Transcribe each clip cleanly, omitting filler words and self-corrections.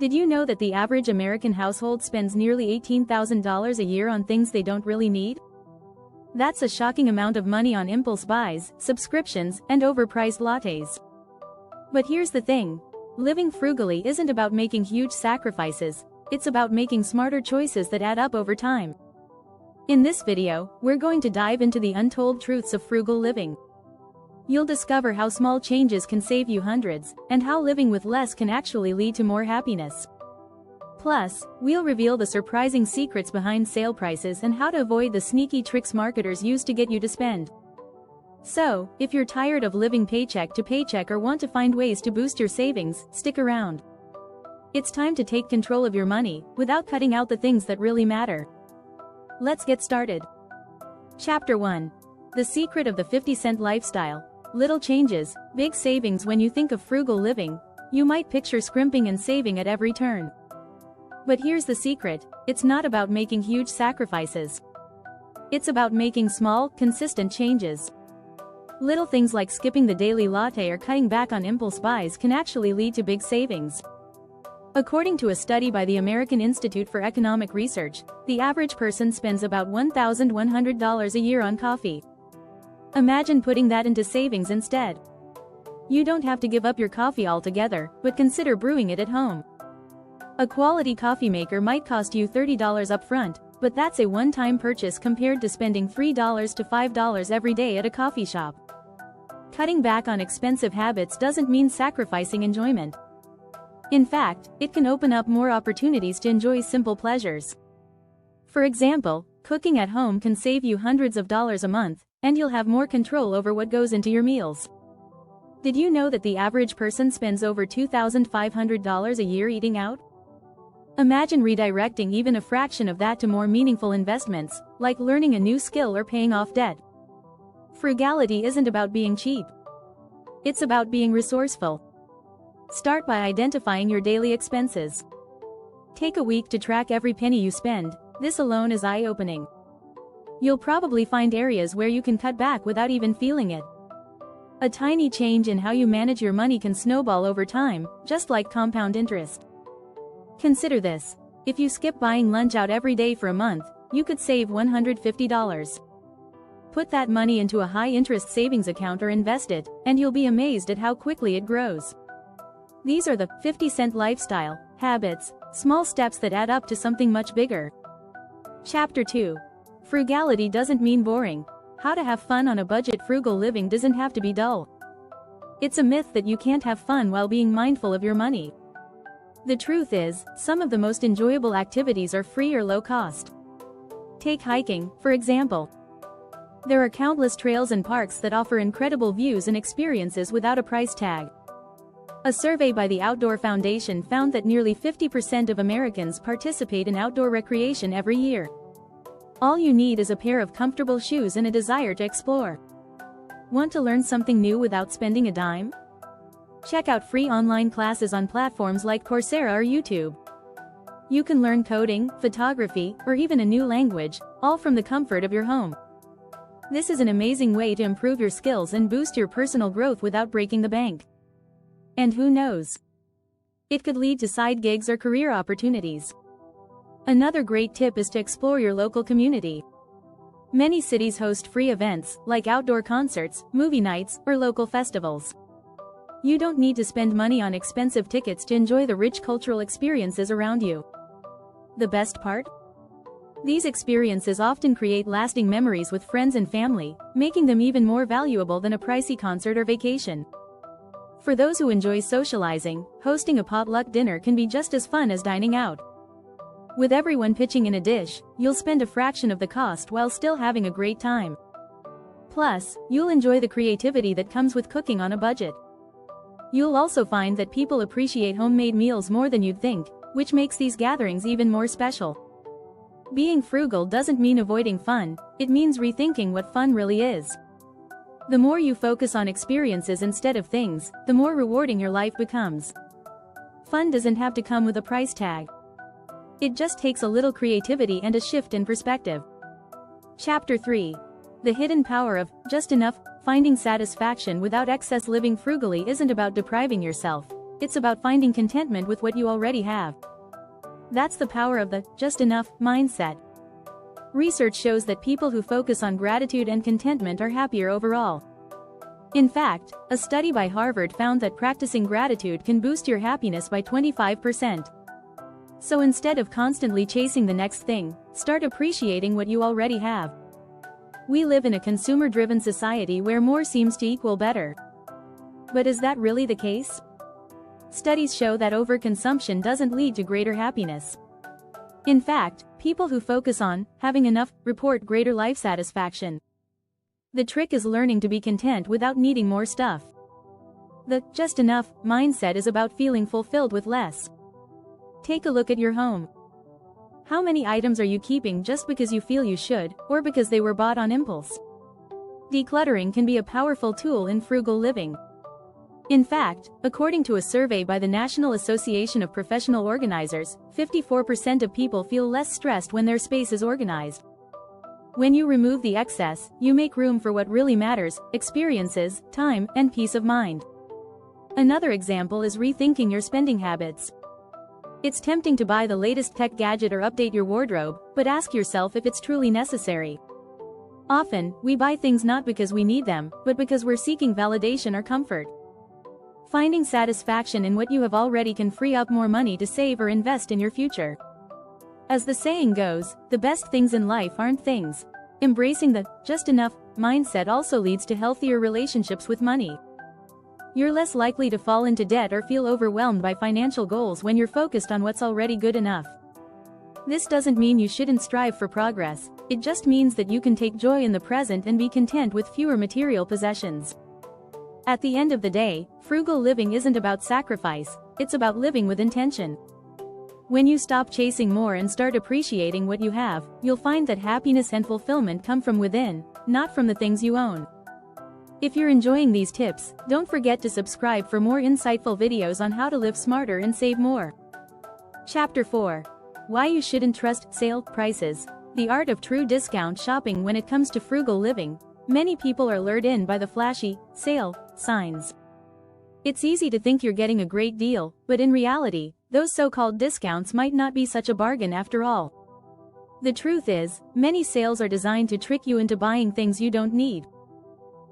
Did you know that the average American household spends nearly $18,000 a year on things they don't really need? That's a shocking amount of money on impulse buys, subscriptions, and overpriced lattes. But here's the thing. Living frugally isn't about making huge sacrifices, it's about making smarter choices that add up over time. In this video, we're going to dive into the untold truths of frugal living. You'll discover how small changes can save you hundreds, and how living with less can actually lead to more happiness. Plus, we'll reveal the surprising secrets behind sale prices and how to avoid the sneaky tricks marketers use to get you to spend. So, if you're tired of living paycheck to paycheck or want to find ways to boost your savings, stick around. It's time to take control of your money, without cutting out the things that really matter. Let's get started. Chapter 1. The secret of the 50-cent lifestyle. Little changes, big savings. When you think of frugal living, you might picture scrimping and saving at every turn. But here's the secret, it's not about making huge sacrifices. It's about making small, consistent changes. Little things like skipping the daily latte or cutting back on impulse buys can actually lead to big savings. According to a study by the American Institute for Economic Research, the average person spends about $1,100 a year on coffee. Imagine putting that into savings instead. You don't have to give up your coffee altogether, but consider brewing it at home. A quality coffee maker might cost you $30 upfront, but that's a one-time purchase compared to spending $3 to $5 every day at a coffee shop. Cutting back on expensive habits doesn't mean sacrificing enjoyment. In fact, it can open up more opportunities to enjoy simple pleasures. For example, cooking at home can save you hundreds of dollars a month, and you'll have more control over what goes into your meals. Did you know that the average person spends over $2,500 a year eating out? Imagine redirecting even a fraction of that to more meaningful investments, like learning a new skill or paying off debt. Frugality isn't about being cheap. It's about being resourceful. Start by identifying your daily expenses. Take a week to track every penny you spend. This alone is eye-opening. You'll probably find areas where you can cut back without even feeling it. A tiny change in how you manage your money can snowball over time, just like compound interest. Consider this. If you skip buying lunch out every day for a month, you could save $150. Put that money into a high-interest savings account or invest it, and you'll be amazed at how quickly it grows. These are the 50-cent lifestyle habits, small steps that add up to something much bigger. Chapter 2. Frugality doesn't mean boring. How to have fun on a budget. Frugal living doesn't have to be dull. It's a myth that you can't have fun while being mindful of your money. The truth is, some of the most enjoyable activities are free or low cost. Take hiking, for example. There are countless trails and parks that offer incredible views and experiences without a price tag. A survey by the Outdoor Foundation found that nearly 50% of Americans participate in outdoor recreation every year. All you need is a pair of comfortable shoes and a desire to explore. Want to learn something new without spending a dime? Check out free online classes on platforms like Coursera or YouTube. You can learn coding, photography, or even a new language, all from the comfort of your home. This is an amazing way to improve your skills and boost your personal growth without breaking the bank. And who knows? It could lead to side gigs or career opportunities. Another great tip is to explore your local community. Many cities host free events, like outdoor concerts, movie nights, or local festivals. You don't need to spend money on expensive tickets to enjoy the rich cultural experiences around you. The best part? These experiences often create lasting memories with friends and family, making them even more valuable than a pricey concert or vacation. For those who enjoy socializing, hosting a potluck dinner can be just as fun as dining out. With everyone pitching in a dish, you'll spend a fraction of the cost while still having a great time. Plus, you'll enjoy the creativity that comes with cooking on a budget. You'll also find that people appreciate homemade meals more than you'd think, which makes these gatherings even more special. Being frugal doesn't mean avoiding fun, it means rethinking what fun really is. The more you focus on experiences instead of things, the more rewarding your life becomes. Fun doesn't have to come with a price tag. It just takes a little creativity and a shift in perspective. Chapter 3. The hidden power of just enough. Finding satisfaction without excess. Living frugally isn't about depriving yourself. it's about finding contentment with what you already have. That's the power of the just enough mindset. Research shows that people who focus on gratitude and contentment are happier overall. In fact, a study by Harvard found that practicing gratitude can boost your happiness by 25%. So instead of constantly chasing the next thing, start appreciating what you already have. We live in a consumer-driven society where more seems to equal better. But is that really the case? Studies show that overconsumption doesn't lead to greater happiness. In fact, people who focus on having enough report greater life satisfaction. The trick is learning to be content without needing more stuff. The just enough mindset is about feeling fulfilled with less. Take a look at your home. How many items are you keeping just because you feel you should, or because they were bought on impulse? Decluttering can be a powerful tool in frugal living. In fact, according to a survey by the National Association of Professional Organizers, 54% of people feel less stressed when their space is organized. When you remove the excess, you make room for what really matters: experiences, time, and peace of mind. Another example is rethinking your spending habits. It's tempting to buy the latest tech gadget or update your wardrobe, but ask yourself if it's truly necessary. Often, we buy things not because we need them, but because we're seeking validation or comfort. Finding satisfaction in what you have already can free up more money to save or invest in your future. As the saying goes, the best things in life aren't things. Embracing the just enough mindset also leads to healthier relationships with money. You're less likely to fall into debt or feel overwhelmed by financial goals when you're focused on what's already good enough. This doesn't mean you shouldn't strive for progress, it just means that you can take joy in the present and be content with fewer material possessions. At the end of the day, frugal living isn't about sacrifice, it's about living with intention. When you stop chasing more and start appreciating what you have, you'll find that happiness and fulfillment come from within, not from the things you own. If you're enjoying these tips, don't forget to subscribe for more insightful videos on how to live smarter and save more. Chapter 4. Why you shouldn't trust sale prices. The art of true discount shopping. When it comes to frugal living, many people are lured in by the flashy sale signs. It's easy to think you're getting a great deal, but in reality, those so-called discounts might not be such a bargain after all. The truth is, many sales are designed to trick you into buying things you don't need.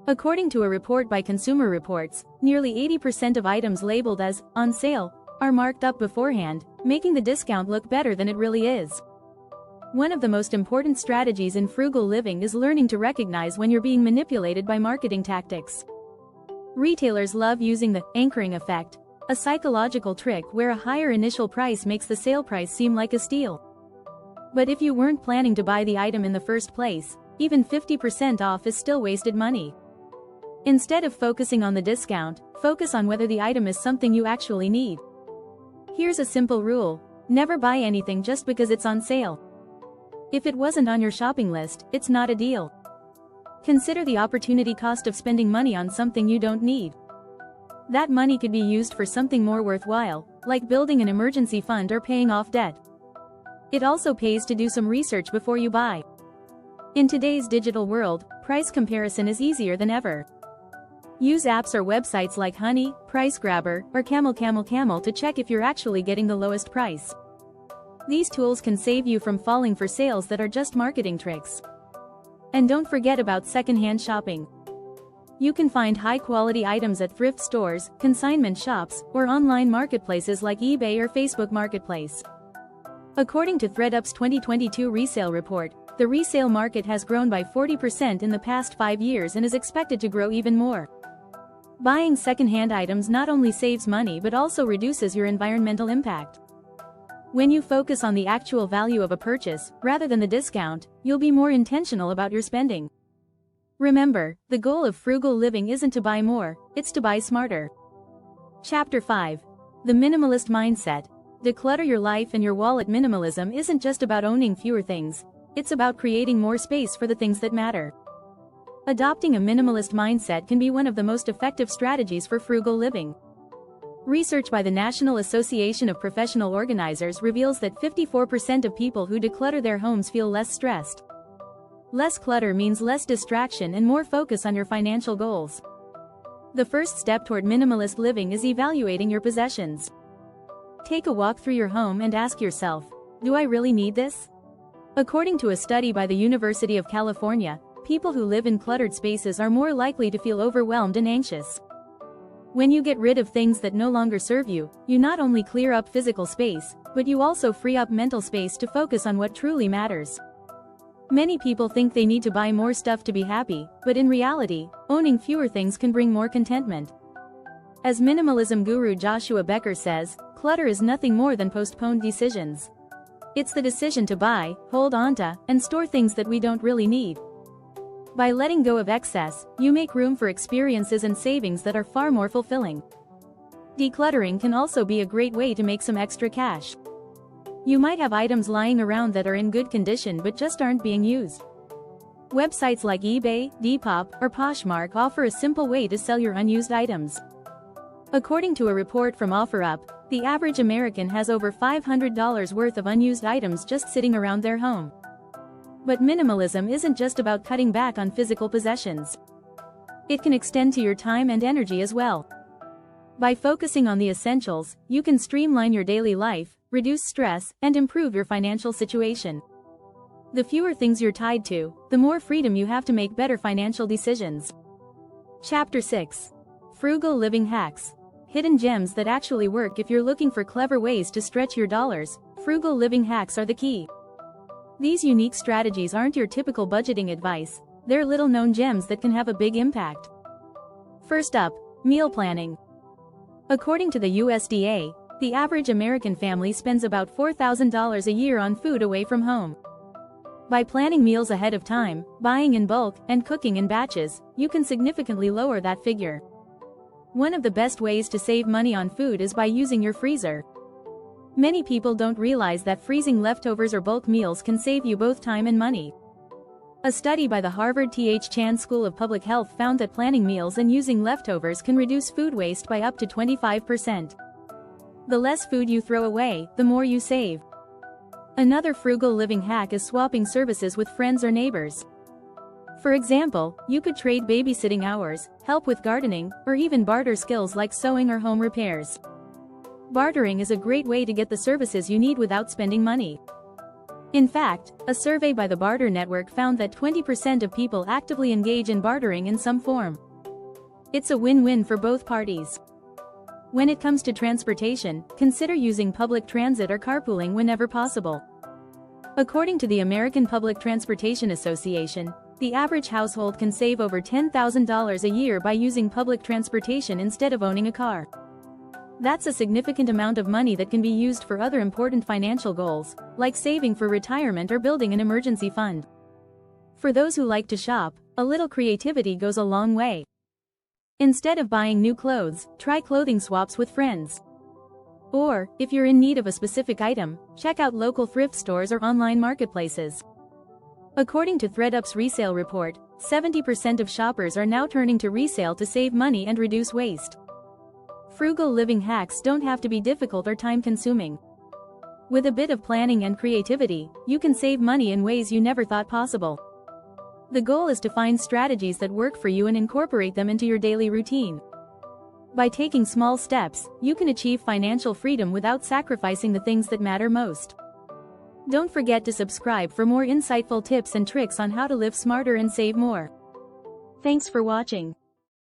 According to a report by Consumer Reports, nearly 80% of items labeled as on sale are marked up beforehand, making the discount look better than it really is. One of the most important strategies in frugal living is learning to recognize when you're being manipulated by marketing tactics. Retailers love using the anchoring effect, a psychological trick where a higher initial price makes the sale price seem like a steal. But if you weren't planning to buy the item in the first place, even 50% off is still wasted money. Instead of focusing on the discount, focus on whether the item is something you actually need. Here's a simple rule: never buy anything just because it's on sale. If it wasn't on your shopping list, it's not a deal. Consider the opportunity cost of spending money on something you don't need. That money could be used for something more worthwhile, like building an emergency fund or paying off debt. It also pays to do some research before you buy. In today's digital world, price comparison is easier than ever. Use apps or websites like Honey, Price Grabber, or Camel to check if you're actually getting the lowest price. These tools can save you from falling for sales that are just marketing tricks. And don't forget about secondhand shopping. You can find high-quality items at thrift stores, consignment shops, or online marketplaces like eBay or Facebook Marketplace. According to ThredUp's 2022 resale report, the resale market has grown by 40% in the past 5 years and is expected to grow even more. Buying secondhand items not only saves money but also reduces your environmental impact. When you focus on the actual value of a purchase, rather than the discount, you'll be more intentional about your spending. Remember, the goal of frugal living isn't to buy more, it's to buy smarter. Chapter 5. The Minimalist Mindset. Declutter your life and your wallet. Minimalism isn't just about owning fewer things, it's about creating more space for the things that matter. Adopting a minimalist mindset can be one of the most effective strategies for frugal living. Research by the National Association of Professional Organizers reveals that 54% of people who declutter their homes feel less stressed. Less clutter means less distraction and more focus on your financial goals. The first step toward minimalist living is evaluating your possessions. Take a walk through your home and ask yourself, do I really need this? According to a study by the University of California, people who live in cluttered spaces are more likely to feel overwhelmed and anxious. When you get rid of things that no longer serve you, you not only clear up physical space, but you also free up mental space to focus on what truly matters. Many people think they need to buy more stuff to be happy, but in reality, owning fewer things can bring more contentment. As minimalism guru Joshua Becker says, clutter is nothing more than postponed decisions. It's the decision to buy, hold onto, and store things that we don't really need. By letting go of excess, you make room for experiences and savings that are far more fulfilling. Decluttering can also be a great way to make some extra cash. You might have items lying around that are in good condition but just aren't being used. Websites like eBay, Depop, or Poshmark offer a simple way to sell your unused items. According to a report from OfferUp, the average American has over $500 worth of unused items just sitting around their home. But minimalism isn't just about cutting back on physical possessions. It can extend to your time and energy as well. By focusing on the essentials, you can streamline your daily life, reduce stress, and improve your financial situation. The fewer things you're tied to, the more freedom you have to make better financial decisions. Chapter 6. Frugal Living Hacks. Hidden gems that actually work. If you're looking for clever ways to stretch your dollars, frugal living hacks are the key. These unique strategies aren't your typical budgeting advice, they're little-known gems that can have a big impact. First up, meal planning. According to the USDA, the average American family spends about $4,000 a year on food away from home. By planning meals ahead of time, buying in bulk, and cooking in batches, you can significantly lower that figure. One of the best ways to save money on food is by using your freezer. Many people don't realize that freezing leftovers or bulk meals can save you both time and money. A study by the Harvard T.H. Chan School of Public Health found that planning meals and using leftovers can reduce food waste by up to 25%. The less food you throw away, the more you save. Another frugal living hack is swapping services with friends or neighbors. For example, you could trade babysitting hours, help with gardening, or even barter skills like sewing or home repairs. Bartering is a great way to get the services you need without spending money. In fact, a survey by the Barter Network found that 20% of people actively engage in bartering in some form. It's a win-win for both parties. When it comes to transportation, consider using public transit or carpooling whenever possible. According to the American Public Transportation Association, the average household can save over $10,000 a year by using public transportation instead of owning a car. That's a significant amount of money that can be used for other important financial goals, like saving for retirement or building an emergency fund. For those who like to shop, a little creativity goes a long way. Instead of buying new clothes, try clothing swaps with friends. Or, if you're in need of a specific item, check out local thrift stores or online marketplaces. According to ThredUp's resale report, 70% of shoppers are now turning to resale to save money and reduce waste. Frugal living hacks don't have to be difficult or time-consuming. With a bit of planning and creativity, you can save money in ways you never thought possible. The goal is to find strategies that work for you and incorporate them into your daily routine. By taking small steps, you can achieve financial freedom without sacrificing the things that matter most. Don't forget to subscribe for more insightful tips and tricks on how to live smarter and save more. Thanks for watching.